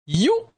Yo!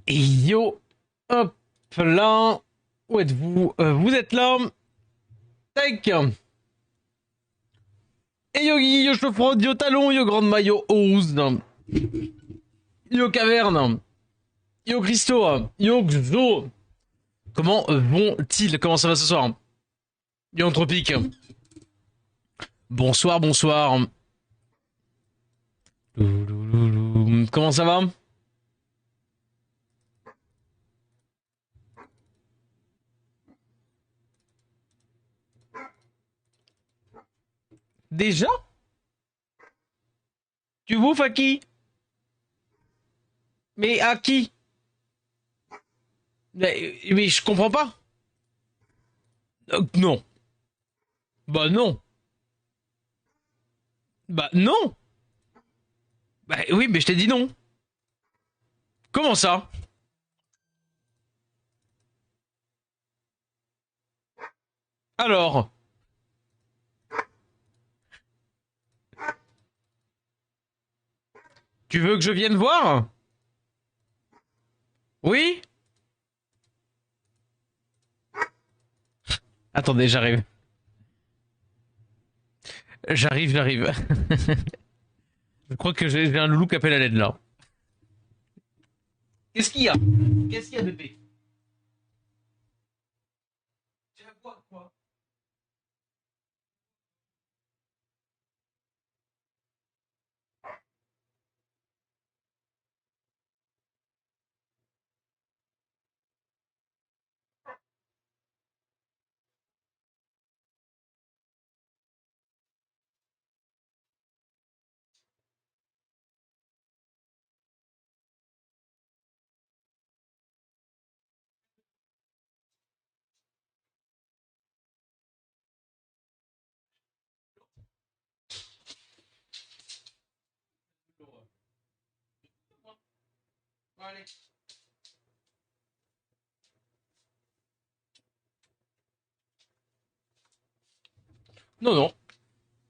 Et yo! Hop là! Où êtes-vous? Vous êtes là! Tac! Et yo Guigui, yo Chauffrode, yo Talon, yo Grande Maillot, Ose, yo Caverne, yo Christo, yo Xo! Comment vont-ils? Comment ça va ce soir? Yo Anthropique. Bonsoir, bonsoir. Comment ça va? Déjà? Tu bouffes à qui? Mais à qui? Mais je comprends pas. Non. Bah non. Bah non. Bah oui, mais je t'ai dit non. Comment ça? Alors? Tu veux que je vienne voir? Oui? Attendez, j'arrive. J'arrive. Je crois que j'ai un loulou qui appelle à l'aide là. Qu'est-ce qu'il y a? Qu'est-ce qu'il y a, bébé? Tu vas voir quoi? Allez. Non, non.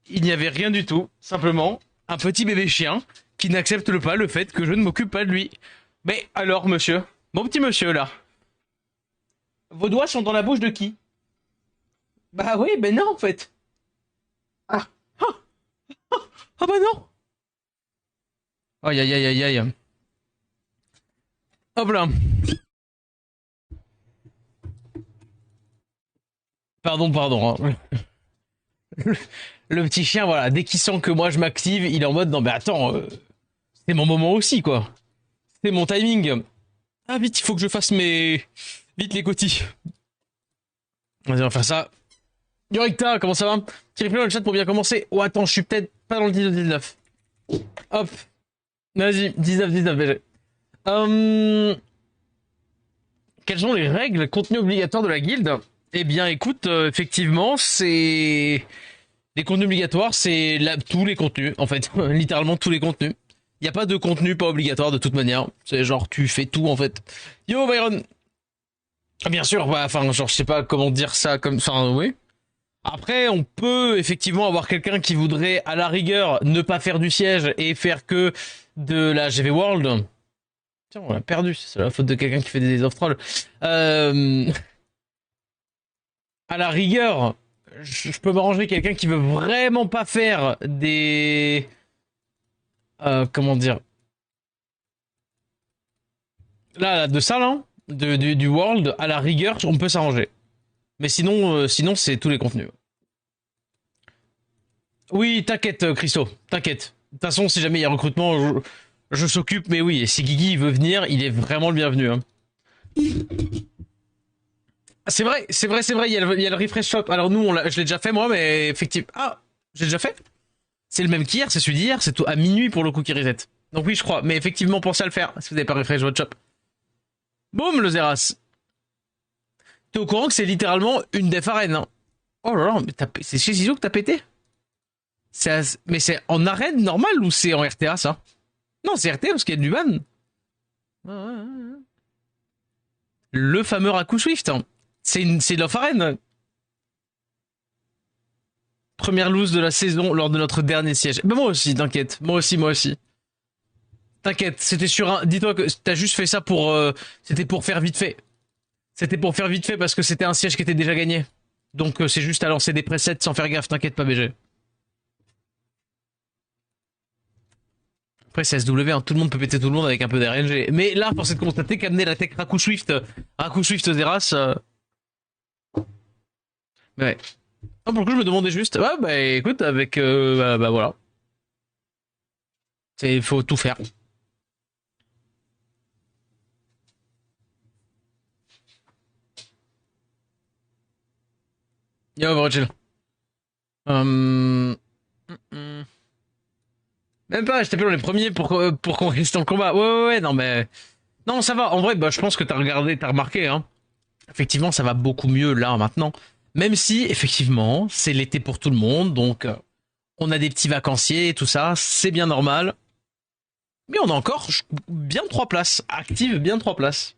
Il n'y avait rien du tout. Simplement, un petit bébé chien qui n'accepte pas le fait que je ne m'occupe pas de lui. Mais alors, monsieur? Mon petit monsieur, là. Vos doigts sont dans la bouche de qui? Bah oui, ben non, en fait. Ah. Ah, ah bah non. Aïe, aïe, aïe, aïe, aïe. Hop là. Pardon, pardon. Hein. Le petit chien, voilà, dès qu'il sent que moi je m'active, il est en mode non, mais attends, c'est mon moment aussi, quoi. C'est mon timing. Ah, vite, il faut que je fasse mes. Vite les cotis. Vas-y, on va faire ça. Yoricta, comment ça va? Petit replay dans le chat pour bien commencer. Oh, attends, je suis peut-être pas dans le 19-19. Hop. Vas-y, 19-19, BG. quelles sont les règles contenu obligatoire de la guilde? Eh bien, écoute, effectivement, c'est les contenus obligatoires, c'est tous les contenus, en fait, littéralement tous les contenus. Il y a pas de contenu pas obligatoire de toute manière. C'est genre tu fais tout en fait. Yo Byron. Ah, bien sûr, bah, enfin genre je sais pas comment dire ça comme, enfin oui. Après, on peut effectivement avoir quelqu'un qui voudrait, à la rigueur, ne pas faire du siège et faire que de la GV World. Tiens, on l'a perdu, c'est la faute de quelqu'un qui fait des off-trolls. Euh... À la rigueur, je peux m'arranger quelqu'un qui veut vraiment pas faire des... comment dire? Là, de ça, là, du World, à la rigueur, on peut s'arranger. Mais sinon, sinon c'est tous les contenus. Oui, t'inquiète, Christo, t'inquiète. De toute façon, si jamais il y a recrutement, je s'occupe, mais oui, et si Guigui veut venir, il est vraiment le bienvenu. Hein. C'est vrai, c'est vrai, c'est vrai, il y a le refresh shop. Alors nous, je l'ai déjà fait moi, mais effectivement... Ah, j'ai déjà fait. C'est le même qu'hier, c'est celui d'hier, c'est à minuit pour le coup qui reset. Donc oui, je crois, mais effectivement, pensez à le faire, si vous n'avez pas refresh votre shop. Boum, le Zeras. T'es au courant que c'est littéralement une def arène, hein. Oh là là, mais c'est chez Zizou que t'as pété. Mais c'est en arène normale ou c'est en RTA ça? Non, c'est RTA parce qu'il y a du ban. Le fameux Raku Swift. Hein. C'est l'off arène. Première loose de la saison lors de notre dernier siège. Ben moi aussi, t'inquiète. Moi aussi, moi aussi. T'inquiète, c'était sur un... Dis-toi que t'as juste fait ça pour... C'était pour faire vite fait. C'était pour faire vite fait parce que c'était un siège qui était déjà gagné. Donc c'est juste à lancer des presets sans faire gaffe, t'inquiète pas BG. Après c'est SW, hein, tout le monde peut péter tout le monde avec un peu d'RNG. Mais là, force est de constater qu'amener la tech Raku Swift Zeras... Ouais. Ah, pour le coup, je me demandais juste... Ouais, bah écoute, avec... bah voilà. Il faut tout faire. Yo, Virgil. Hum... Même pas, je t'appelle dans les premiers pour qu'on reste en combat. Ouais, non mais... Non, ça va. En vrai, bah, je pense que t'as regardé, t'as remarqué, hein. Effectivement, ça va beaucoup mieux là, maintenant. Même si, effectivement, c'est l'été pour tout le monde, donc on a des petits vacanciers et tout ça, c'est bien normal. Mais on a encore bien 3 places. Active, bien 3 places.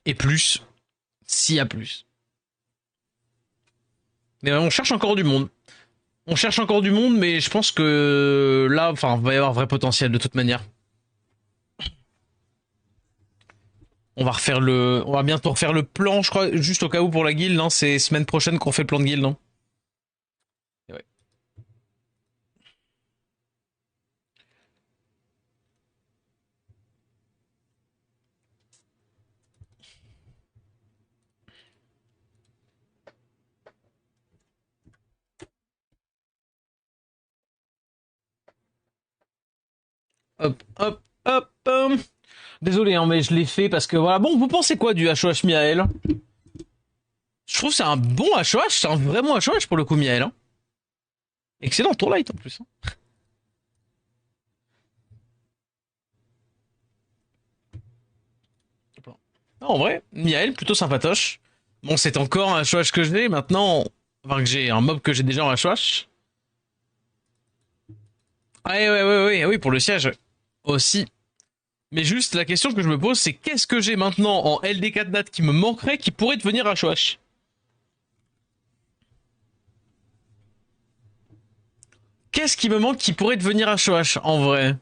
Et plus, s'il y a plus. Mais on cherche encore du monde. On cherche encore du monde, mais je pense que là, enfin, va y avoir vrai potentiel de toute manière. On va bientôt refaire le plan, je crois, juste au cas où pour la guilde, hein, c'est semaine prochaine qu'on fait le plan de guilde, non? Ouais. Hop, hop, hop. Désolé, hein, mais je l'ai fait parce que voilà. Bon, vous pensez quoi du HOH Miael? Je trouve que c'est un bon HOH, c'est un vraiment HOH pour le coup Miael. Hein. Excellent tour light en plus. Hein. Non, en vrai, Miael, plutôt sympatoche. Bon, c'est encore un HOH que j'ai maintenant. Enfin, que j'ai un mob que j'ai déjà en HOH. Ah, oui, pour le siège aussi. Mais juste, la question que je me pose, c'est qu'est-ce que j'ai maintenant en LD4 date qui me manquerait qui pourrait devenir HOH? Qu'est-ce qui me manque qui pourrait devenir HOH en vrai?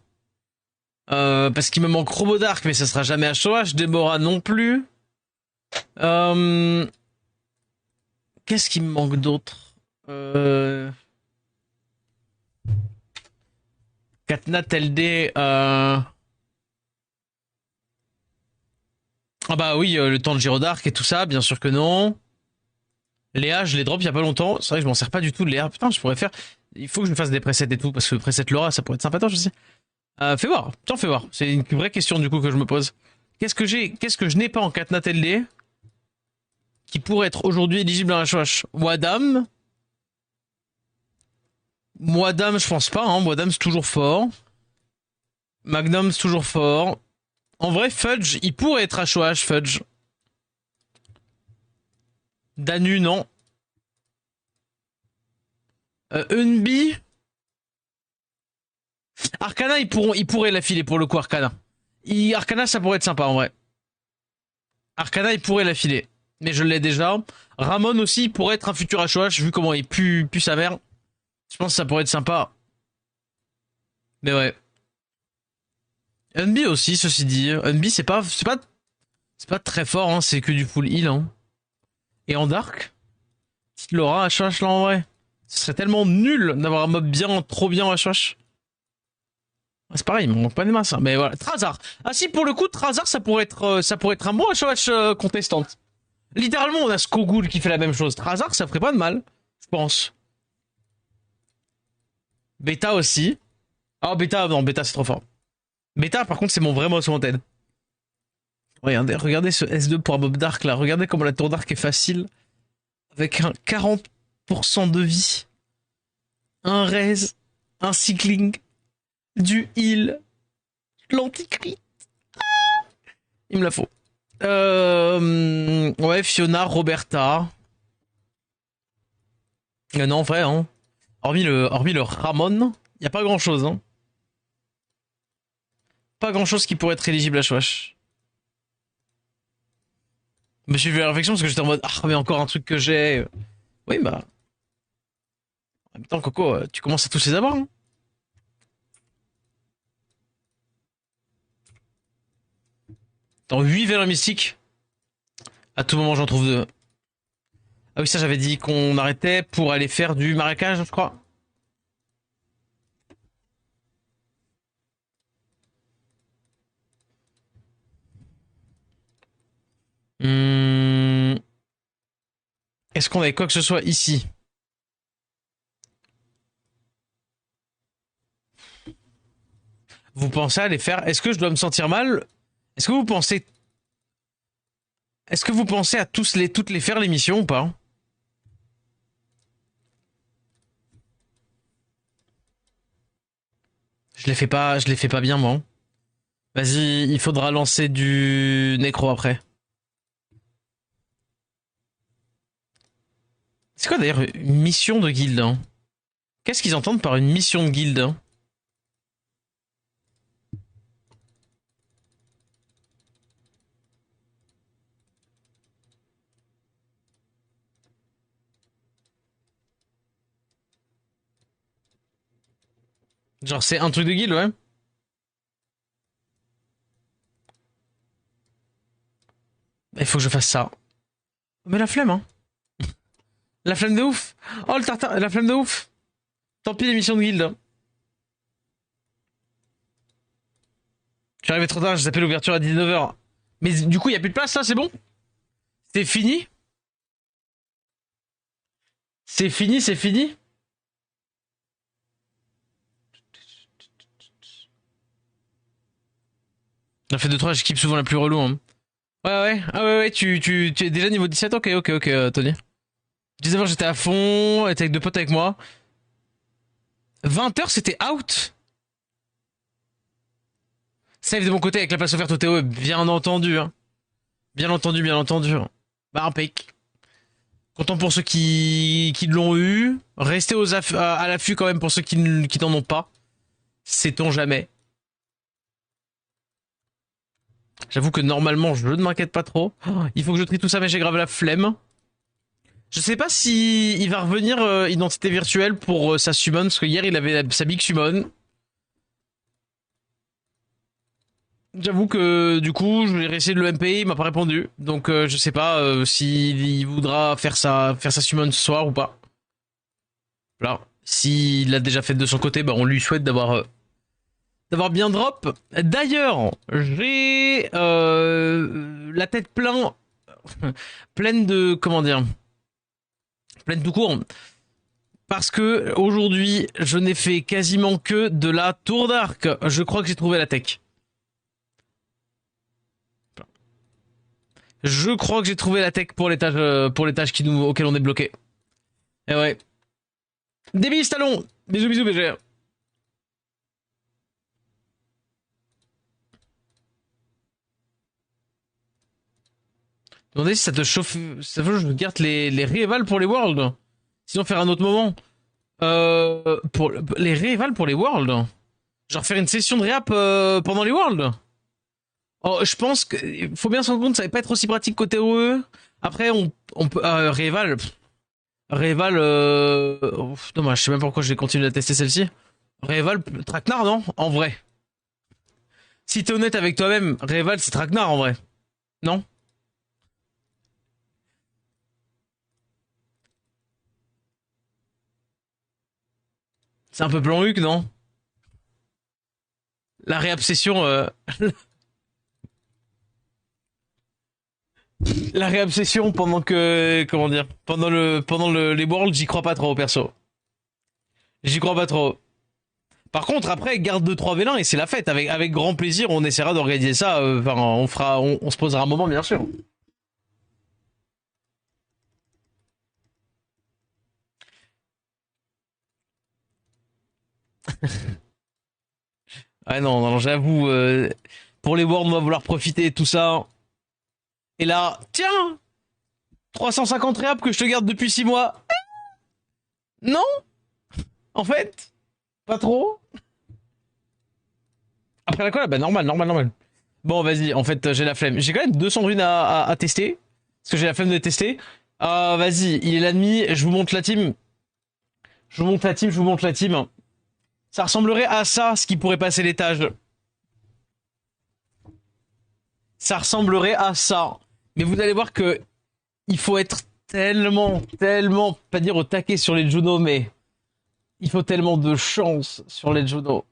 Parce qu'il me manque Robodark, mais ça sera jamais HOH. Déborah non plus. Euh... Qu'est-ce qui me manque d'autre? Katnat LD. Ah bah oui, le temps de Girodark et tout ça, bien sûr que non. Léa, je les drop il y a pas longtemps. C'est vrai que je m'en sers pas du tout de Léa. Putain, je pourrais faire. Il faut que je me fasse des presets et tout, parce que preset Laura, ça pourrait être sympatoche aussi. Fais voir. Tiens, fais voir. C'est une vraie question du coup que je me pose. Qu'est-ce que je n'ai pas en Katnat LD qui pourrait être aujourd'hui éligible à un HOH? Wadam. Wadam, je pense pas, hein. Wadam, c'est toujours fort. Magnum, c'est toujours fort. En vrai, Fudge, il pourrait être HOH, Fudge. Danu, non. Unbi. Arcana, ils pourraient l'affiler pour le coup, Arcana. Arcana, ça pourrait être sympa en vrai. Arcana, il pourrait l'affiler. Mais je l'ai déjà. Ramon aussi pourrait être un futur HOH vu comment il pue sa mère. Je pense que ça pourrait être sympa. Mais ouais. Unbi aussi, ceci dit. Unbi, c'est pas très fort, hein. C'est que du full heal, hein. Et en dark, petite Laura HOH là en vrai. Ce serait tellement nul d'avoir un mob bien, trop bien en HOH. C'est pareil, il manque pas des masses. Hein. Mais voilà, Trazar. Ah si, pour le coup, Trazar, ça pourrait être un bon HOH contestante. Littéralement, on a Skogul qui fait la même chose. Trazar, ça ferait pas de mal, je pense. Beta aussi. Ah, Beta, non, Beta, c'est trop fort. Beta, par contre, c'est mon vrai most wanted. Regardez ce S2 pour un mob dark là. Regardez comment la tour dark est facile. Avec un 40% de vie. Un raise. Un cycling. Du heal. L'anti-crit. Il me la faut. Ouais, Fiona, Roberta. Non, en vrai, hein. Hormis le Ramon, y a pas grand chose, hein. Pas grand chose qui pourrait être éligible à Shwash. Je me suis fait la réflexion parce que j'étais en mode, ah, mais encore un truc que j'ai. Oui, bah. En même temps, Coco, tu commences à tous les avoir, hein. Dans 8 vers mystique. À tout moment, j'en trouve 2. Ah oui, ça, j'avais dit qu'on arrêtait pour aller faire du marécage, je crois. Hum... Est-ce qu'on avait quoi que ce soit ici? Vous pensez à les faire? Est-ce que je dois me sentir mal? Est-ce que vous pensez... Est-ce que vous pensez à toutes les faire l'émission ou pas? Je les fais pas bien moi. Vas-y, il faudra lancer du nécro après. C'est quoi d'ailleurs une mission de guilde, hein? Qu'est-ce qu'ils entendent par une mission de guilde, hein? Genre c'est un truc de guilde, ouais. Il faut que je fasse ça. Mais la flemme, hein. La flemme de ouf. Oh le tartare, la flemme de ouf. Tant pis les missions de guilde. Je suis arrivé trop tard, j'ai zappé l'ouverture à 19h. Mais du coup, il y a plus de place, ça, c'est bon? C'est fini? C'est fini, c'est fini? On a fait 2-3, je keep souvent la plus relou, hein. Ouais, ouais, ah ouais, ouais, tu es déjà niveau 17? Ok, ok, ok, Tony. 19h, j'étais à fond, j'étais avec deux potes avec moi. 20h, c'était out. Save de mon côté avec la place offerte au TO, bien entendu, hein. Bien entendu, bien entendu. Bah, impec. Content pour ceux qui l'ont eu. Restez à l'affût quand même pour ceux qui n'en ont pas. Sait-on jamais. J'avoue que normalement, je ne m'inquiète pas trop. Oh, il faut que je trie tout ça, mais j'ai grave la flemme. Je sais pas si il va revenir identité virtuelle pour sa summon, parce que hier il avait sa big summon. J'avoue que du coup, je vais essayer de le MP, il m'a pas répondu. Donc je sais pas s'il voudra faire sa summon ce soir ou pas. Voilà. S'il l'a déjà fait de son côté, bah on lui souhaite d'avoir bien drop. D'ailleurs, j'ai la tête pleine de comment dire, pleine tout court. Parce que aujourd'hui, je n'ai fait quasiment que de la tour d'arc. Je crois que j'ai trouvé la tech. Je crois que j'ai trouvé la tech pour les tâches auxquelles on est bloqué. Et ouais. Des bisous, talons. Bisous, bisous, BG. Demandez si ça te chauffe. Ça veut que je garde les révals pour les Worlds. Sinon, faire un autre moment. Pour les révals pour les Worlds. Genre faire une session de réap pendant les Worlds. Oh, je pense qu'il faut bien se rendre compte que ça va pas être aussi pratique côté OE. Après, on peut. Réval. Réval. Dommage, je sais même pas pourquoi j'ai continué à tester celle-ci. Réval, traquenard, non? En vrai. Si t'es honnête avec toi-même, Réval, c'est traquenard en vrai. Non? C'est un peu plan-Luc, non? La réobsession. La réobsession pendant que. Comment dire? Les Worlds, j'y crois pas trop, perso. J'y crois pas trop. Par contre, après, garde 2-3 vélins et c'est la fête. Avec grand plaisir, on essaiera d'organiser ça. Enfin, on se posera un moment, bien sûr. Ah non, non, j'avoue, pour les Worlds, on va vouloir profiter de tout ça. Et là, tiens, 350 réap que je te garde depuis 6 mois. Non, en fait, pas trop. Après la colle, bah normal, normal, normal. Bon, vas-y, en fait, j'ai la flemme. J'ai quand même 200 runes à tester. Parce que j'ai la flemme de les tester. Vas-y, il est l'ennemi, je vous montre la team. Je vous montre la team, je vous montre la team. Ça ressemblerait à ça, ce qui pourrait passer l'étage. Ça ressemblerait à ça. Mais vous allez voir que il faut être tellement, pas dire au taquet sur les Juno, mais il faut tellement de chance sur les Juno.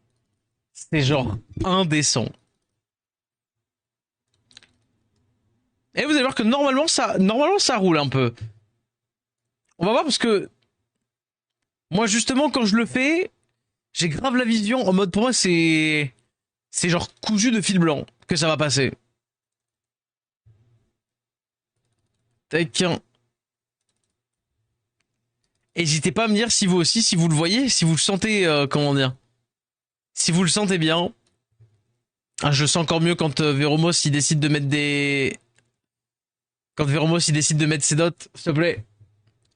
C'est genre indécent. Et vous allez voir que normalement ça roule un peu. On va voir parce que moi justement quand je le fais, j'ai grave la vision en mode pour moi c'est genre cousu de fil blanc que ça va passer. Tac. N'hésitez pas à me dire si vous aussi, si vous le voyez, si vous le sentez, comment dire, si vous le sentez bien. Ah, je le sens encore mieux quand Veromos il décide de mettre des, quand Veromos il décide de mettre ses dots, s'il te plaît.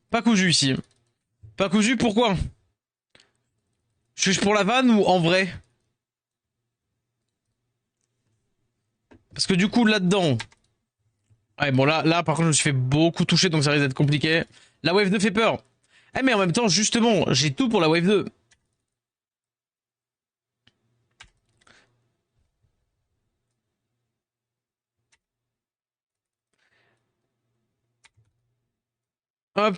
Pas cousu ici. Pas cousu, pourquoi? Suis-je pour la vanne ou en vrai? Parce que du coup là-dedans, ouais bon là par contre je me suis fait beaucoup toucher donc ça risque d'être compliqué. La wave 2 fait peur. Eh mais en même temps justement j'ai tout pour la wave 2. Hop,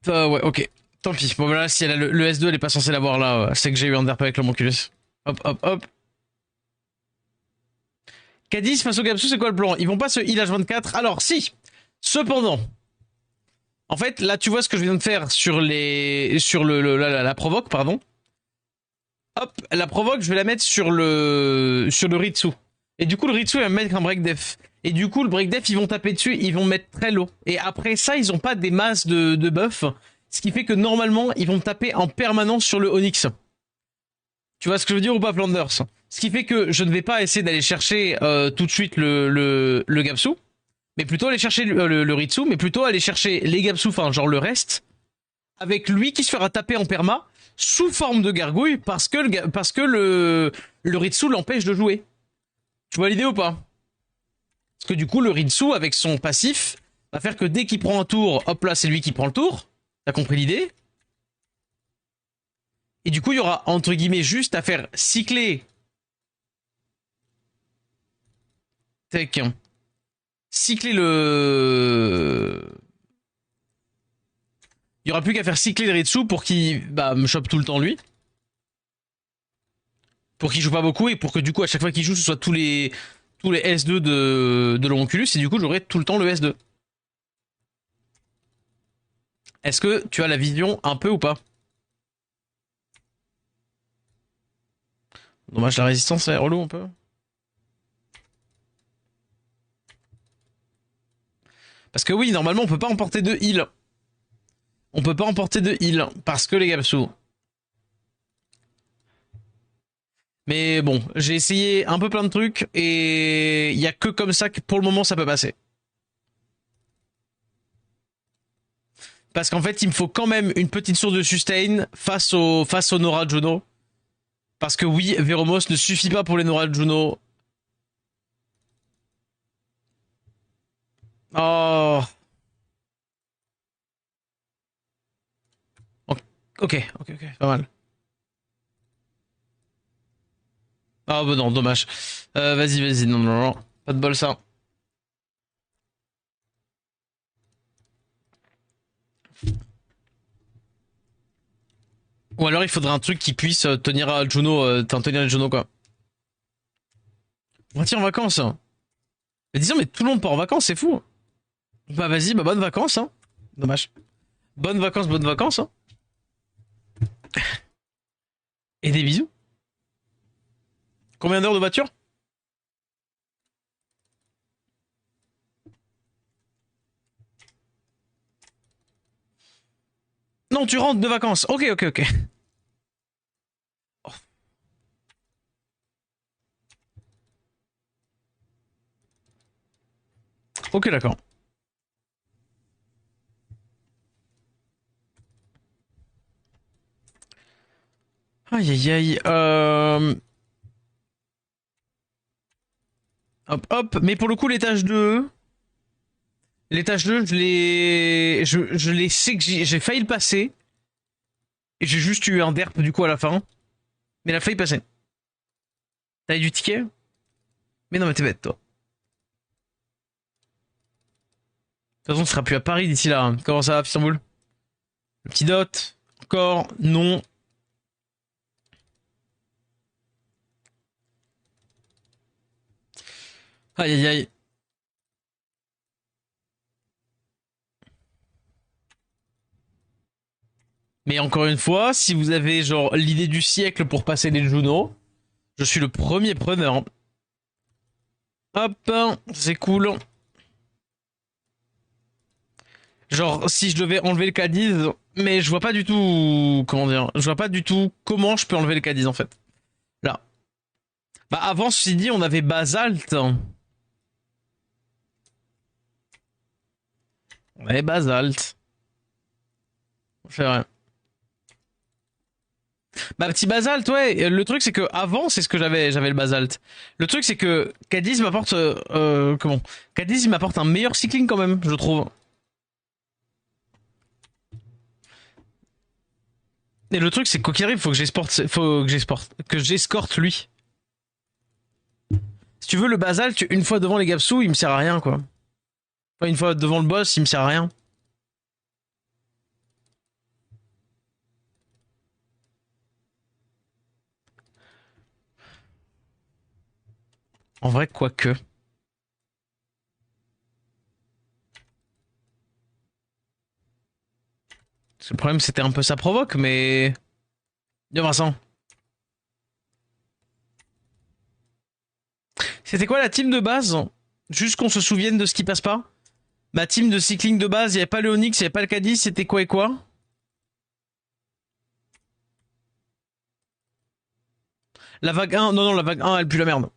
ouais ok. Tant pis. Bon voilà si elle a le S2 elle est pas censée l'avoir là. C'est que j'ai eu un derp avec l'homonculus. Hop hop hop. Cadiz face au Gapsou c'est quoi le plan? Ils vont pas se heal H24. Alors si. Cependant. En fait là tu vois ce que je viens de faire sur la provoque pardon. Hop, la provoque, je vais la mettre sur le Ritsu. Et du coup, le Ritsu va me mettre un break def. Et du coup, le break def, ils vont taper dessus, ils vont mettre très low. Et après ça, ils ont pas des masses de buff. Ce qui fait que normalement, ils vont taper en permanence sur le Onyx. Tu vois ce que je veux dire ou pas, Flanders? Ce qui fait que je ne vais pas essayer d'aller chercher tout de suite le Gapsu. Mais plutôt aller chercher le Ritsu, mais plutôt aller chercher les Gapsu, enfin genre le reste, avec lui qui se fera taper en perma sous forme de gargouille parce que le Ritsu l'empêche de jouer. Tu vois l'idée ou pas? Parce que du coup, le Ritsu, avec son passif, va faire que dès qu'il prend un tour, hop là, c'est lui qui prend le tour. T'as compris l'idée? Et du coup, il y aura, entre guillemets, juste à faire cycler. Tech. Cycler le. Il y aura plus qu'à faire cycler le Ritsu pour qu'il me chope tout le temps lui. Pour qu'il joue pas beaucoup et pour que du coup, à chaque fois qu'il joue, ce soit tous les S2 de l'Homunculus et du coup, j'aurai tout le temps le S2. Est-ce que tu as la vision un peu ou pas? Dommage, la résistance est relou un peu. Parce que oui, normalement, on peut pas emporter de heal. On peut pas emporter de heal parce que les Gapsu. Mais bon, j'ai essayé un peu plein de trucs et il y a que comme ça que pour le moment ça peut passer. Parce qu'en fait, il me faut quand même une petite source de sustain face au Nora Juno. Parce que oui, Veromos ne suffit pas pour les Nora Juno. Oh. Ok, pas mal. Ah bah non, dommage. Vas-y, non. Pas de bol ça. Ou alors il faudrait un truc qui puisse tenir à Juno, tenir à Juno quoi. On va partir en vacances. Mais disons, mais tout le monde part en vacances, c'est fou. Bah vas-y, bah bonnes vacances, hein. Dommage. Bonnes vacances, hein. Et des bisous. Combien d'heures de voiture? Non, tu rentres de vacances. Ok. Ok, d'accord. Aïe. Hop. Mais pour le coup, l'étage 2, je l'ai sais que j'ai failli le passer. Et j'ai juste eu un derp du coup à la fin. Mais il a failli passer. T'as eu du ticket? Mais non, mais t'es bête, toi. De toute façon, tu seras plus à Paris d'ici là, hein. Comment ça va, Istanbul? Le petit dot. Encore. Non. Aïe. Mais encore une fois, si vous avez genre l'idée du siècle pour passer les Juno, je suis le premier preneur. Hop, c'est cool. Genre, si je devais enlever le Cadiz, mais je vois pas du tout, comment dire, je vois pas du tout comment je peux enlever le Cadiz en fait. Là. Bah avant, ceci dit, on avait Basalt. On avait Basalt. C'est vrai. Bah petit Basalt, ouais. Le truc c'est que avant, c'est ce que j'avais le Basalt. Le truc c'est que Cadiz m'apporte, comment? Cadiz il m'apporte un meilleur cycling quand même, je trouve. Et le truc c'est que quoi qu'il arrive, que j'escorte lui. Si tu veux le Basalt, une fois devant les Gapsou, il me sert à rien quoi. Enfin, une fois devant le boss, il me sert à rien. En vrai, quoique. Le problème, c'était un peu ça provoque, mais. Bien Vincent. C'était quoi la team de base? Juste qu'on se souvienne de ce qui passe pas. Ma team de cycling de base, il n'y avait pas le Onyx, il n'y avait pas le Cadis, c'était quoi et quoi? La vague 1, non, la vague 1, elle pue la merde.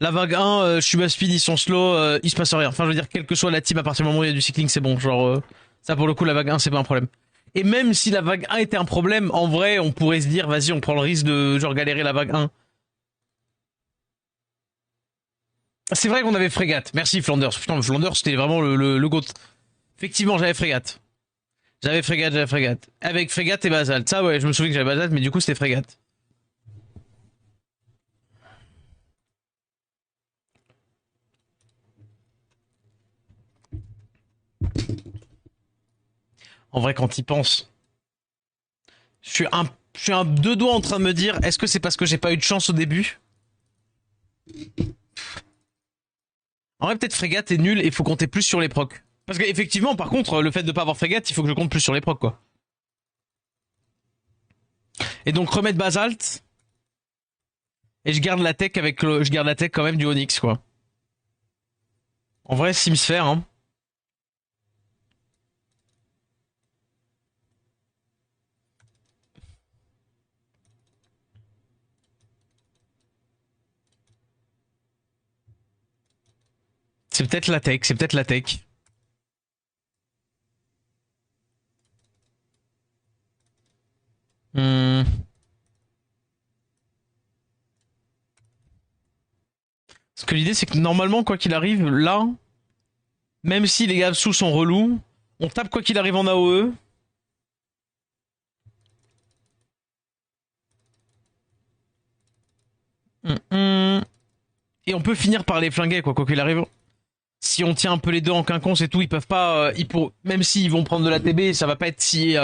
La vague 1, je suis speed, ils sont slow, il se passe rien. Enfin, je veux dire, quelle que soit la team, à partir du moment où il y a du cycling, c'est bon. Genre, ça pour le coup, la vague 1, c'est pas un problème. Et même si la vague 1 était un problème, en vrai, on pourrait se dire, vas-y, on prend le risque de, genre, galérer la vague 1. C'est vrai qu'on avait Frégate. Merci Flanders. Putain, Flanders, c'était vraiment le GOAT. Effectivement, j'avais Frégate. J'avais Frégate. Avec Frégate et Basalt. Ça, ouais, je me souviens que j'avais Basalt, mais du coup, c'était Frégate. En vrai, quand il pense, je suis un, je suis un deux doigts en train de me dire, est-ce que c'est parce que j'ai pas eu de chance au début? En vrai, peut-être Frégate est nul et il faut compter plus sur les procs. Parce qu'effectivement, par contre, le fait de pas avoir Frégate, il faut que je compte plus sur les procs, quoi. Et donc, remettre Basalt, et je garde la tech quand même du Onyx, quoi. En vrai, Simsphère, hein. C'est peut-être la tech. que l'idée c'est que normalement, quoi qu'il arrive, là, même si les gars sous sont relous, on tape quoi qu'il arrive en AOE. Et on peut finir par les flinguer, quoi qu'il arrive. Si on tient un peu les deux en quinconce et tout, ils peuvent pas, même s'ils vont prendre de la TB, ça va pas être si,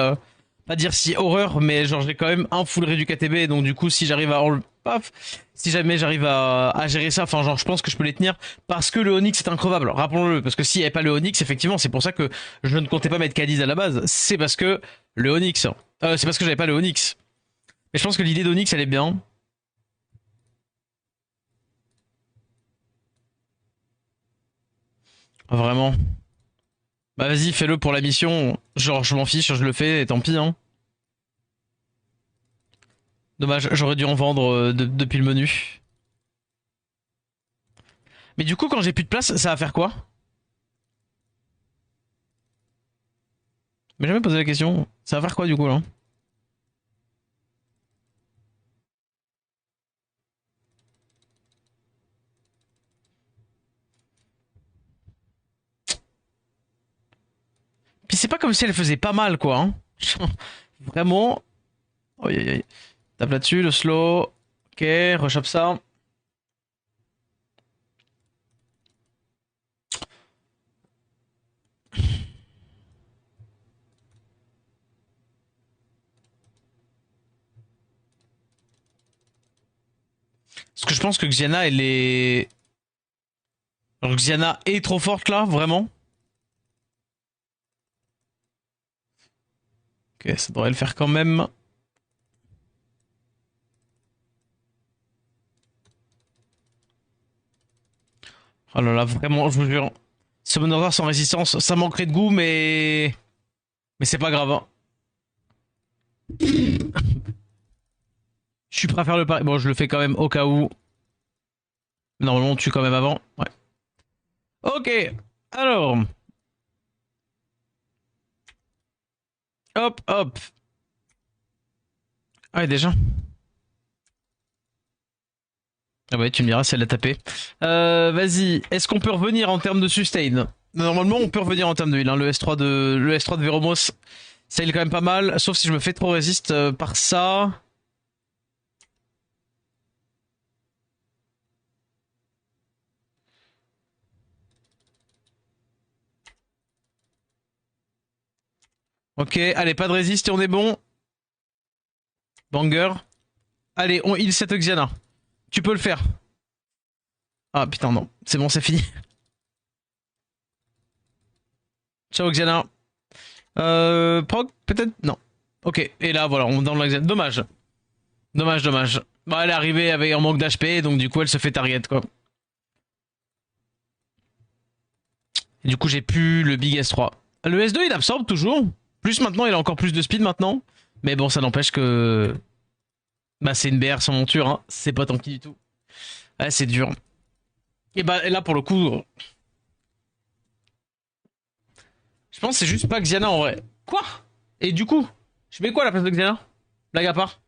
pas dire si horreur, mais genre j'ai quand même un full réduit KTB, donc du coup si j'arrive à paf, si jamais j'arrive à gérer ça, enfin genre je pense que je peux les tenir parce que le Onyx est increvable, rappelons-le, parce que s'il n'y avait pas le Onyx, effectivement c'est pour ça que je ne comptais pas mettre Cadiz à la base, c'est parce que le Onyx, c'est parce que j'avais pas le Onyx. Mais je pense que l'idée d'Onyx elle est bien. Vraiment. Bah vas-y, fais-le pour la mission. Genre, je m'en fiche, je le fais, et tant pis, hein. Dommage, j'aurais dû en vendre depuis le menu. Mais du coup, quand j'ai plus de place, ça va faire quoi? Mais jamais posé la question. Ça va faire quoi du coup là? Puis c'est pas comme si elle faisait pas mal quoi, hein. Vraiment. Aïe aïe aïe. Tape là-dessus, le slow. Ok, rechoppe ça. Parce que je pense que Xiana, elle est. Alors Xiana est trop forte là, vraiment. Ok, ça devrait le faire quand même. Oh là là, vraiment, je vous jure. Summon Horror sans résistance, ça manquerait de goût, mais. Mais c'est pas grave, hein. Je suis prêt à faire le pari. Bon, je le fais quand même au cas où. Normalement, on tue quand même avant. Ouais. Ok. Alors. Hop, hop. Ah ouais, déjà. Ah ouais, tu me diras si elle a tapé. Vas-y. Est-ce qu'on peut revenir en termes de sustain? Normalement, on peut revenir en termes de heal, hein. Le S3 de Veromos, ça heal quand même pas mal. Sauf si je me fais trop résiste par ça. Ok, allez, pas de résiste et on est bon. Banger. Allez, on heal cette Oxiana. Tu peux le faire. Ah putain, non. C'est bon, c'est fini. Ciao Oxiana. Proc, peut-être? Non. Ok, et là, voilà, on est dans l'Oxiana. Dommage. Dommage, dommage. Bah, elle est arrivée avec un manque d'HP, donc du coup, elle se fait target, quoi. Et du coup, j'ai plus le Big S3. Le S2, il absorbe toujours. Plus maintenant, il a encore plus de speed maintenant. Mais bon, ça n'empêche que. Bah, c'est une BR sans monture, hein. C'est pas tanky du tout. Ouais, c'est dur. Et bah, et là, pour le coup, je pense que c'est juste pas Xiana en vrai. Quoi? Et du coup, je mets quoi à la place de Xiana? Blague à part.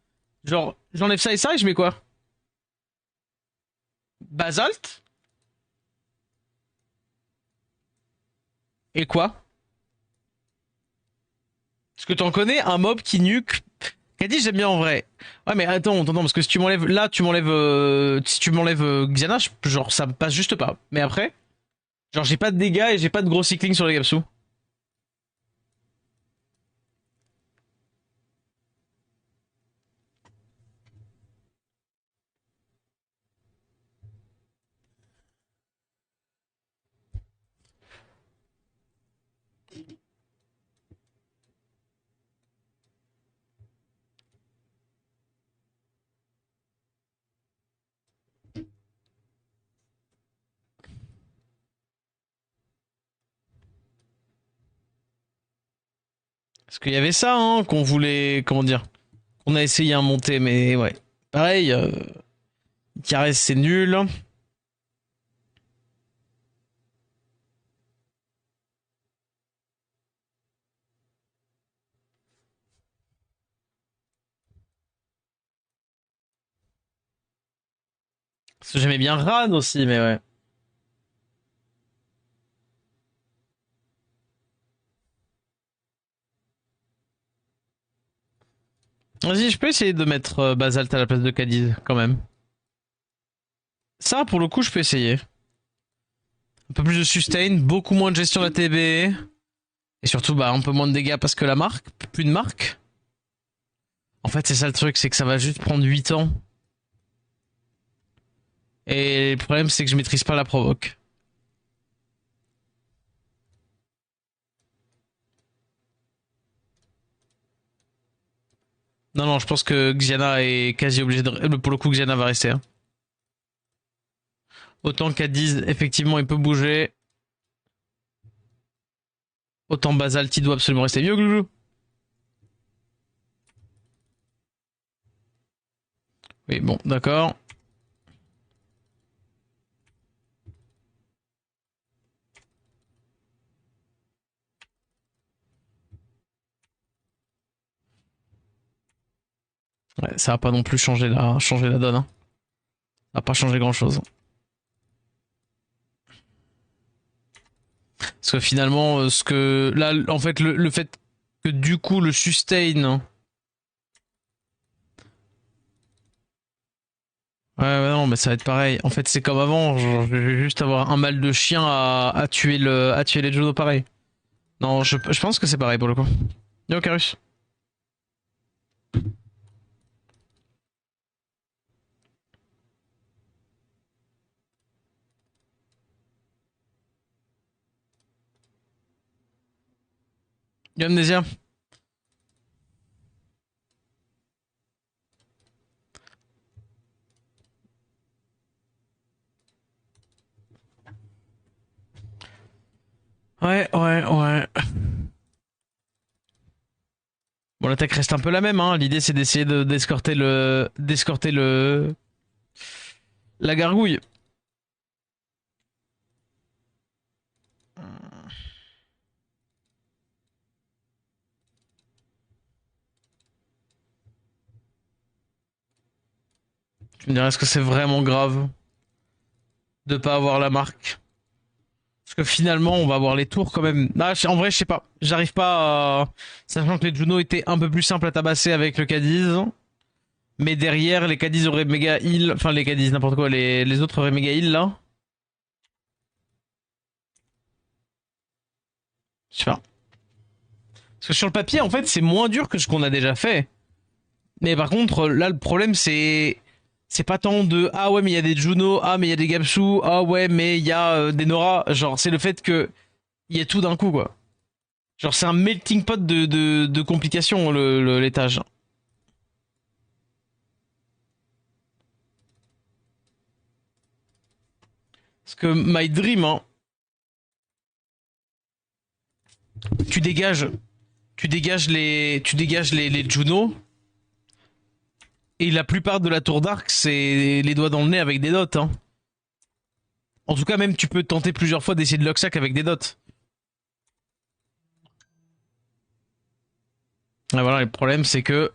Genre, j'enlève ça et ça et je mets quoi? Basalt? Et quoi? Est-ce que t'en connais un mob qui nuke? Caddy, j'aime bien en vrai. Ouais, mais attends, parce que si tu m'enlèves là, tu m'enlèves. Si tu m'enlèves Xiana, genre ça me passe juste pas. Mais après, genre j'ai pas de dégâts et j'ai pas de gros cycling sur les Gapsou. Parce qu'il y avait ça, hein, qu'on voulait. Comment dire? On a essayé un monter, mais ouais. Pareil, Caresse c'est nul. Parce que j'aimais bien Ran aussi, mais ouais. Vas-y, je peux essayer de mettre Basalt à la place de Cadiz, quand même. Ça, pour le coup, je peux essayer. Un peu plus de sustain, beaucoup moins de gestion de la TB. Et surtout, bah, un peu moins de dégâts parce que la marque, plus de marque. En fait, c'est ça le truc, c'est que ça va juste prendre 8 ans. Et le problème, c'est que je maîtrise pas la provoque. Non, non, je pense que Xiana est quasi obligé de... Pour le coup, Xiana va rester. Hein. Autant Cadiz, effectivement, il peut bouger. Autant Basalt, il doit absolument rester vieux, Glouglou. Oui, bon, d'accord. Ouais, ça va pas non plus changer la donne. Hein. Ça va pas changer grand chose. Parce que finalement, ce que. Là, en fait, le fait que du coup, le sustain. Hein. Ouais, ouais, non, mais ça va être pareil. En fait, c'est comme avant. Genre, je vais juste avoir un mal de chien à tuer les judo pareil. Non, je pense que c'est pareil pour le coup. Yo, Carus. Yo, Amnesia. Ouais, ouais, ouais. Bon, l'attaque reste un peu la même, hein. L'idée, c'est d'essayer d'escorter la gargouille. Tu me dirais, est-ce que c'est vraiment grave de pas avoir la marque? Parce que finalement, on va avoir les tours quand même. Ah, en vrai, je sais pas. J'arrive pas à... Sachant que les Juno étaient un peu plus simples à tabasser avec le Cadiz. Mais derrière, les Cadiz auraient méga heal. Enfin, les Cadiz, n'importe quoi. Les autres auraient méga heal là. Je sais pas. Parce que sur le papier, en fait, c'est moins dur que ce qu'on a déjà fait. Mais par contre, là, le problème, c'est. C'est pas tant de ah ouais mais il y a des Juno, ah mais il y a des Gapsu, ah ouais mais il y a des Nora, genre c'est le fait que il y a tout d'un coup quoi. Genre c'est un melting pot de complications l'étage. Parce que My Dream, hein, tu dégages, tu dégages les Juno et la plupart de la tour d'arc c'est les doigts dans le nez avec des dots. Hein. En tout cas même tu peux tenter plusieurs fois d'essayer de Locksack avec des dots. Et voilà le problème c'est que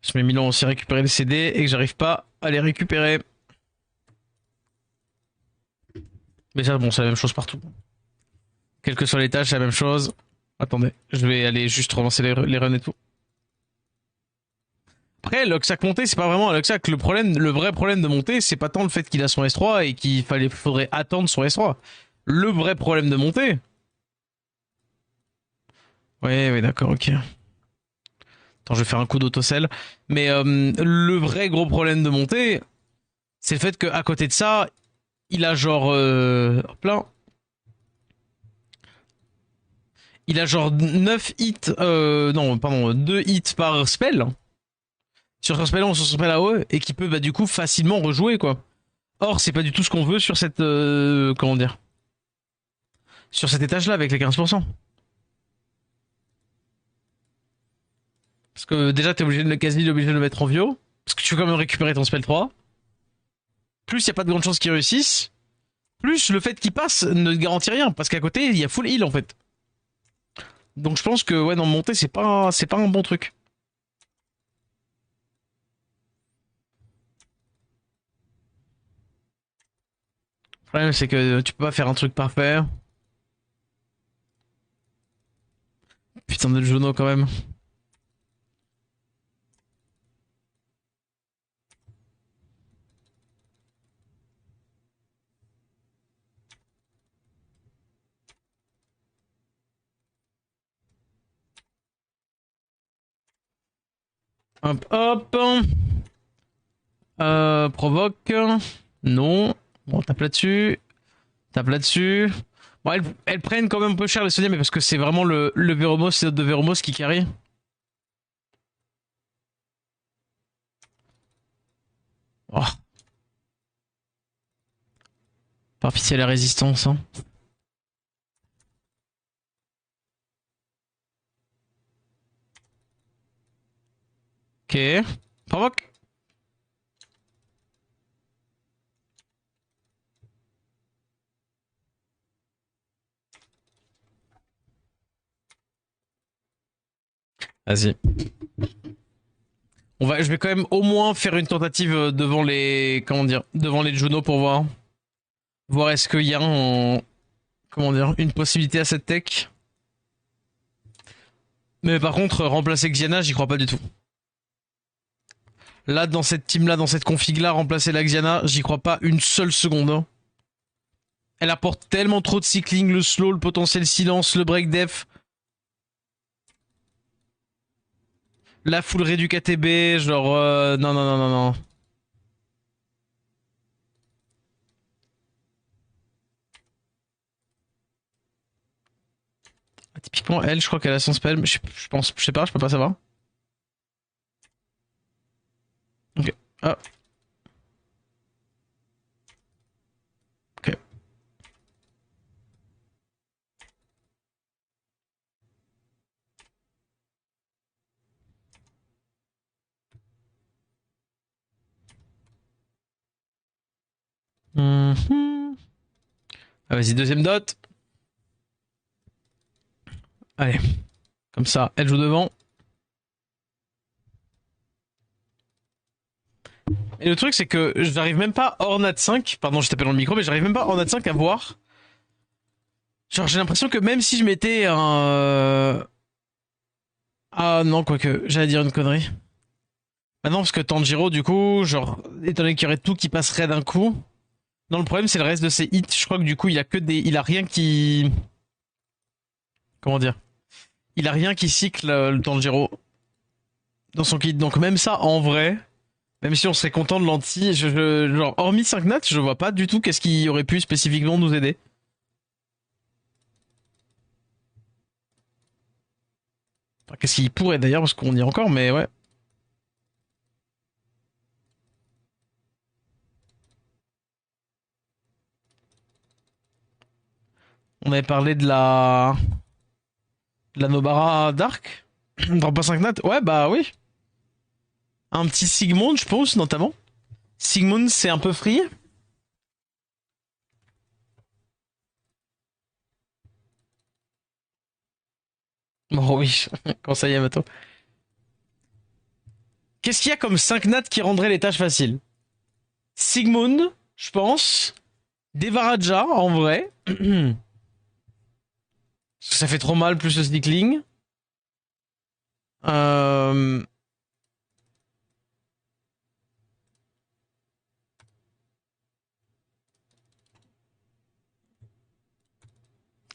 je mets Milan aussi récupérer les CD et que j'arrive pas à les récupérer. Mais ça bon c'est la même chose partout. Quelles que soient les tâches c'est la même chose. Attendez, je vais aller juste relancer les runs et tout. Après, Loxac monté, c'est pas vraiment un Loxac. Le vrai problème de monter, c'est pas tant le fait qu'il a son S3 et faudrait attendre son S3. Le vrai problème de monter. Ouais, ouais, d'accord, ok. Attends, je vais faire un coup d'autocell. Mais le vrai gros problème de monter, c'est le fait qu'à côté de ça, il a genre plein. Il a genre 9 hits, non, pardon, 2 hits par spell. Sur son spell 1 ou sur son spell AOE, et qui peut bah, du coup facilement rejouer quoi. Or, c'est pas du tout ce qu'on veut sur cette. Comment dire sur cet étage-là avec les 15%. Parce que déjà, t'es obligé de quasi obligé de le mettre en vio. Parce que tu veux quand même récupérer ton spell 3. Plus, il n'y a pas de grande chance qu'ils réussissent. Plus, le fait qu'il passe ne te garantit rien. Parce qu'à côté, il y a full heal en fait. Donc je pense que, ouais, non, monter, c'est pas un bon truc. Le problème, c'est que tu peux pas faire un truc parfait. Putain de Juno quand même. Hop, hop. Provoque. Non. Bon, tape là-dessus. Tape là-dessus. Bon, elles prennent quand même un peu cher les sodium, mais parce que c'est vraiment le Véromos, c'est de Véromos qui carry. Oh, par pitié la résistance. Hein. Ok. Provoque. Vas-y. Je vais quand même au moins faire une tentative devant les, comment dire, devant les Juno pour voir, est-ce qu'il y a comment dire, une possibilité à cette tech. Mais par contre, remplacer Xiana, j'y crois pas du tout. Là, dans cette team-là, dans cette config-là, remplacer la Xiana, j'y crois pas une seule seconde. Hein. Elle apporte tellement trop de cycling, le slow, le potentiel silence, le break def, la full rédu KTB, genre, non, non, non, non, non. Typiquement, elle, je crois qu'elle a son spell, mais je pense, je sais pas, je peux pas savoir. Ok. Ah, ok. Mhm. Ah, vas-y, deuxième dot. Allez, comme ça, elle joue devant. Et le truc, c'est que j'arrive même pas hors Nat 5, pardon, je tapé dans le micro, mais j'arrive même pas hors Nat 5 à voir. Genre, j'ai l'impression que même si je mettais un. Ah non, quoique, j'allais dire une connerie. Bah non, parce que Tanjiro, du coup, genre, étant donné qu'il y aurait tout qui passerait d'un coup. Non, le problème, c'est le reste de ses hits. Je crois que du coup, il a que des. Il a rien qui. Comment dire? Il a rien qui cycle le Tanjiro dans son kit. Donc, même ça, en vrai, même si on serait content de l'anti, genre, hormis 5 nats, je vois pas du tout qu'est-ce qui aurait pu spécifiquement nous aider. Enfin, qu'est-ce qui pourrait d'ailleurs, parce qu'on y est encore, mais ouais. On avait parlé de la Nobara Dark. Dans pas 5 nats. Ouais, bah oui. Un petit Sigmund, je pense, notamment. Sigmund, c'est un peu free. Bon, oui. Quand ça y est, maintenant. Qu'est-ce qu'il y a comme 5 nats qui rendrait les tâches faciles? Sigmund, je pense. Devaraja, en vrai. Ça fait trop mal, plus le sneakling. Euh...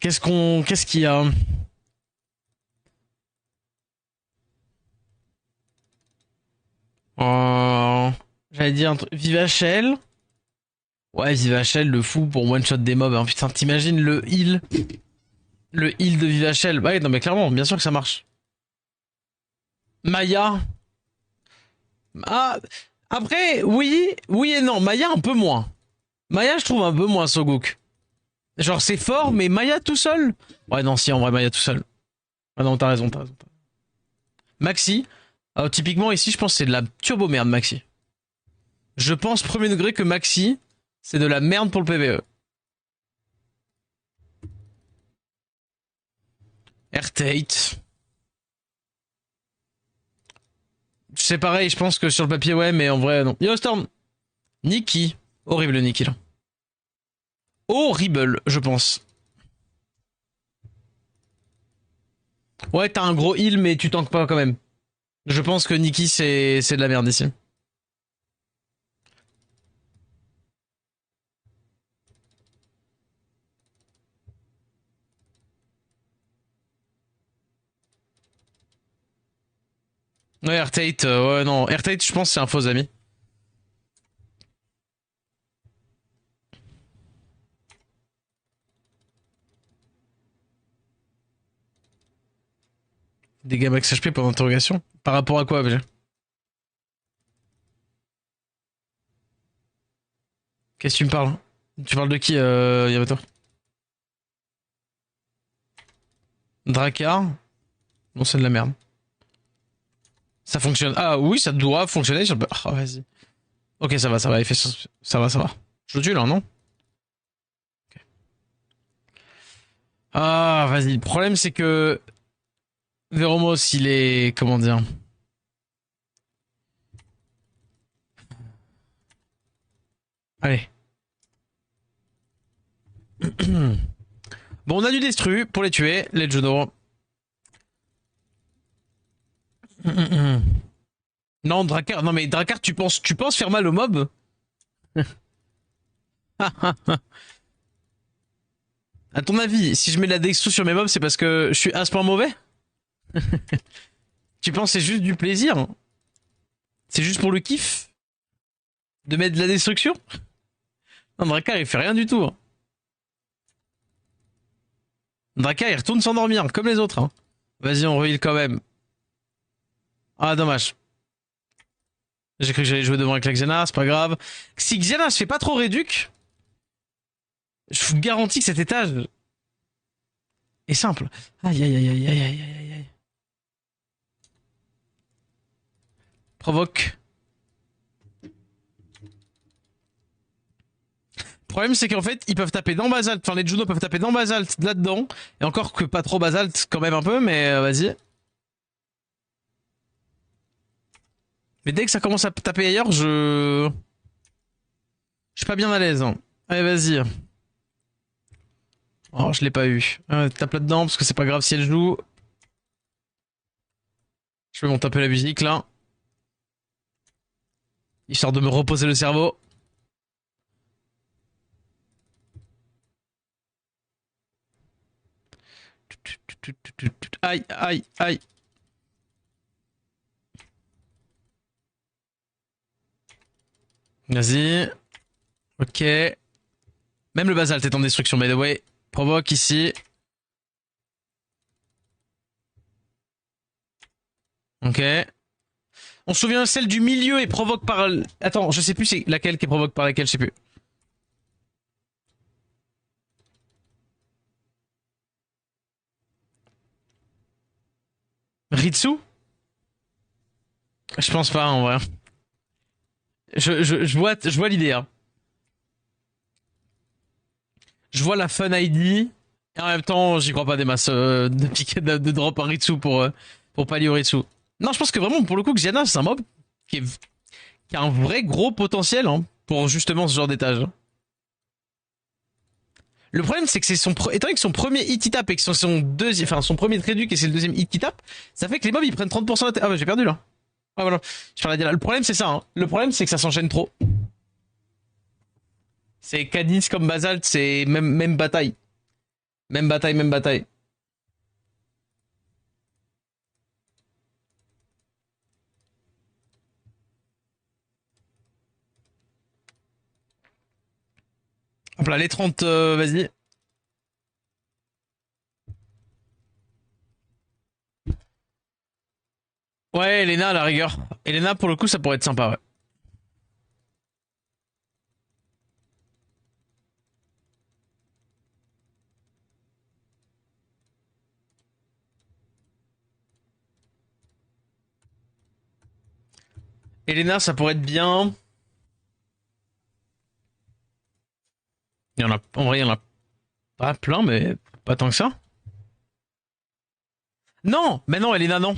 Qu'est-ce qu'il y a? Euh... J'allais dire un truc. Vivachel. Ouais, Vivachel, le fou pour one-shot des mobs. Hein. Putain, t'imagines le heal. Le heal de Vivachel. Bah ouais, non mais clairement, bien sûr que ça marche. Maya. Ah, après, oui, oui et non. Maya un peu moins. Maya, je trouve un peu moins Soguk. Genre c'est fort, mais Maya tout seul. Ouais, non, si en vrai Maya tout seul. Ah non, t'as raison, t'as raison. Maxi. Typiquement ici, je pense que c'est de la turbo merde, Maxi. Je pense premier degré que Maxi, c'est de la merde pour le PvE. Airtate. C'est pareil, je pense que sur le papier, ouais, mais en vrai, non. Yo, Storm. Nikki. Horrible, Nikki, là. Horrible, je pense. Ouais, t'as un gros heal, mais tu tankes pas quand même. Je pense que Nikki, c'est de la merde ici. Ouais, Airtate, ouais, non. Airtate, je pense, c'est un faux ami. Dégâts max HP pour l'interrogation. Par rapport à quoi, déjà? Qu'est-ce que tu me parles? Tu parles de qui, Yamato? Drakkar? Non, c'est de la merde. Ça fonctionne. Ah oui, ça doit fonctionner sur le... Oh, vas-y. Ok, ça va, il fait ça va, ça va. Je le tue là, non? Ah, vas-y. Le problème, c'est que Veromos, il est... Comment dire? Allez. Bon, on a du destru pour les tuer, les Juno. Non, Drakkar, non mais Drakkar, tu penses faire mal au mob? À ton avis, si je mets de la dextru sur mes mobs, c'est parce que je suis à ce point mauvais? Tu penses que c'est juste du plaisir? C'est juste pour le kiff? De mettre de la destruction? Non, Drakkar, il fait rien du tout. Drakkar, il retourne s'endormir, comme les autres. Hein. Vas-y, on reheal quand même. Ah, dommage. J'ai cru que j'allais jouer devant avec la Xena, c'est pas grave. Si Xena se fait pas trop réduc, je vous garantis que cet étage est simple. Aïe aïe aïe aïe aïe aïe aïe aïe. Provoque. Le problème, c'est qu'en fait, ils peuvent taper dans Basalt. Enfin, les Juno peuvent taper dans Basalt là-dedans. Et encore que pas trop Basalt, quand même un peu, mais vas-y. Mais dès que ça commence à taper ailleurs, je. Je suis pas bien à l'aise. Hein. Allez, vas-y. Oh, je l'ai pas eu. Tape là-dedans, parce que c'est pas grave si elle joue. Je vais m'en taper la musique là. Histoire de me reposer le cerveau. Aïe, aïe, aïe. Vas-y. Ok. Même le basalt est en destruction, by the way. Provoque ici. Ok. On se souvient celle du milieu et provoque par... Attends, je sais plus c'est laquelle qui provoque par laquelle, je sais plus. Ritsu? Je pense pas en vrai. Je vois l'idée. Hein. Je vois la fun ID. Et en même temps, j'y crois pas des masses de piquer de drop à Ritsu pour pallier au Ritsu. Non, je pense que vraiment, pour le coup, Xiana, c'est un mob qui, est, qui a un vrai gros potentiel hein, pour justement ce genre d'étage. Le problème, c'est que c'est étant donné que son premier hit qui tape et que son deuxième, enfin son premier tréduc et c'est le deuxième hit qui tape, ça fait que les mobs ils prennent 30% de la Ah bah j'ai perdu là. Ah voilà. Je parlais là. Le problème c'est ça. Hein. Le problème c'est que ça s'enchaîne trop. C'est Cadis comme Basalt, c'est même bataille. Même bataille, même bataille. Hop là, les 30, vas-y. Ouais, Elena à la rigueur. Elena pour le coup ça pourrait être sympa, ouais. Elena ça pourrait être bien. Il y en a, en vrai il y en a pas plein, mais pas tant que ça. Non, mais non, Elena non.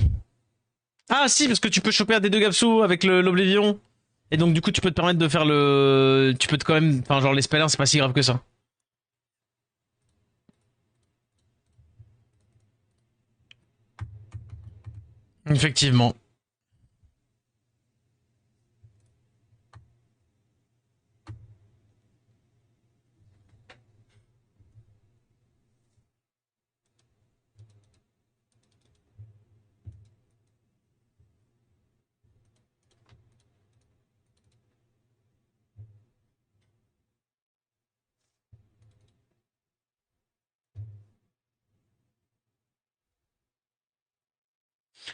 Ah si, parce que tu peux choper un des deux Gapsou avec l'Oblivion. Et donc du coup tu peux te permettre de faire le... Tu peux te quand même... Enfin genre les spellers c'est pas si grave que ça. Effectivement.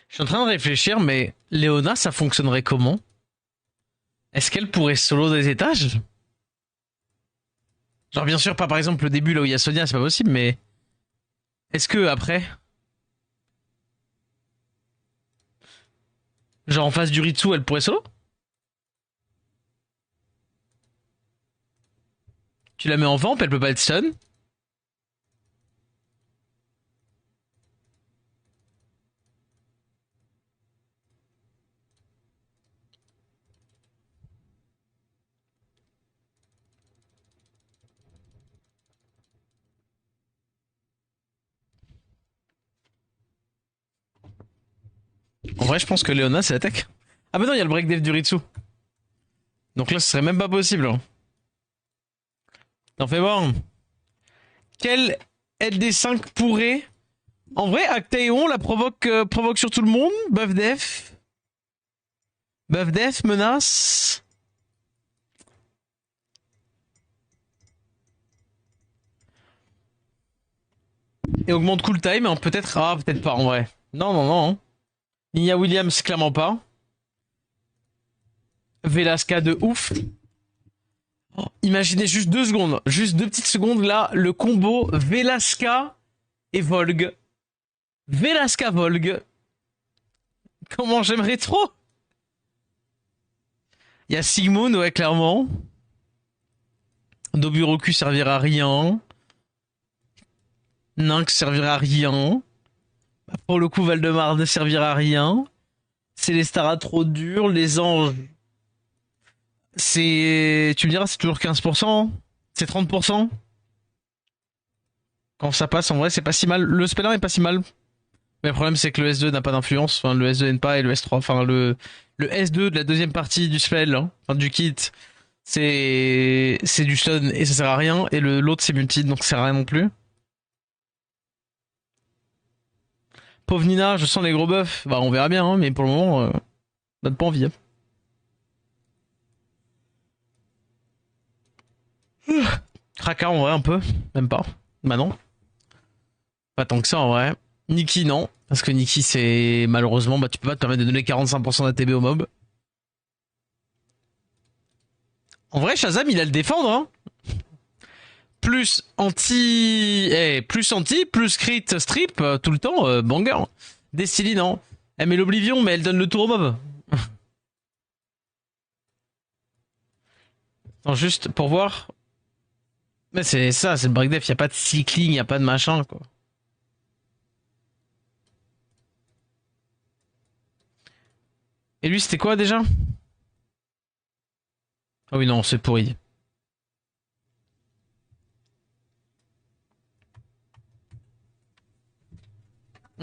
Je suis en train de réfléchir, mais Léona, ça fonctionnerait comment? Est-ce qu'elle pourrait solo des étages? Genre, bien sûr, pas par exemple le début là où il y a Sonia, c'est pas possible, mais est-ce que après, genre en face du Ritsu, elle pourrait solo? Tu la mets en vamp, elle peut pas être stun. En vrai, je pense que Léona, c'est l'attaque. Ah bah non, il y a le break dev du Ritsu. Donc là, ce serait même pas possible. Hein. Non, fais voir. Quel LD5 pourrait... En vrai, Actaeon la provoque sur tout le monde. Buff def. Buff def, menace. Et augmente cool time. Hein, peut-être... Ah, peut-être pas en vrai. Non, non, non. Hein. Nia Williams, clairement pas. Velasca de ouf. Oh, imaginez juste 2 secondes. Juste 2 petites secondes là. Le combo Velasca et Volg. Velasca Volg. Comment j'aimerais trop. Il y a Sigmund, ouais, clairement. Doburoku servira à rien. Nynx servira à rien. Pour le coup, Valdemar ne servira à rien. Célestara trop dur. Les anges. C'est. Tu me diras, c'est toujours 15%. C'est 30%. Quand ça passe, en vrai, c'est pas si mal. Le speller est pas si mal. Mais le problème, c'est que le S2 n'a pas d'influence. Enfin, le S2 n pas et le S3. Enfin, le S2 de la deuxième partie du spell, hein, enfin, du kit, c'est du stun et ça sert à rien. Et l'autre, c'est multi, donc ça sert à rien non plus. Pauvre Nina, je sens les gros buffs. Bah, on verra bien, hein, mais pour le moment, donne pas envie. Hein. Kraka, en vrai, un peu. Même pas. Bah non. Pas tant que ça, en vrai. Nikki, non. Parce que Nikki, c'est malheureusement, bah tu peux pas te permettre de donner 45% d'ATB au mob. En vrai, Shazam, il a le défendre, hein. Plus anti... plus anti, plus crit strip, tout le temps, banger. Destiny, non. Elle met l'oblivion, mais elle donne le tour au mob. Attends, juste pour voir. Mais c'est ça, c'est le breakdef, y a pas de cycling, y a pas de machin, quoi. Et lui, c'était quoi déjà? Ah oui, non, c'est pourri.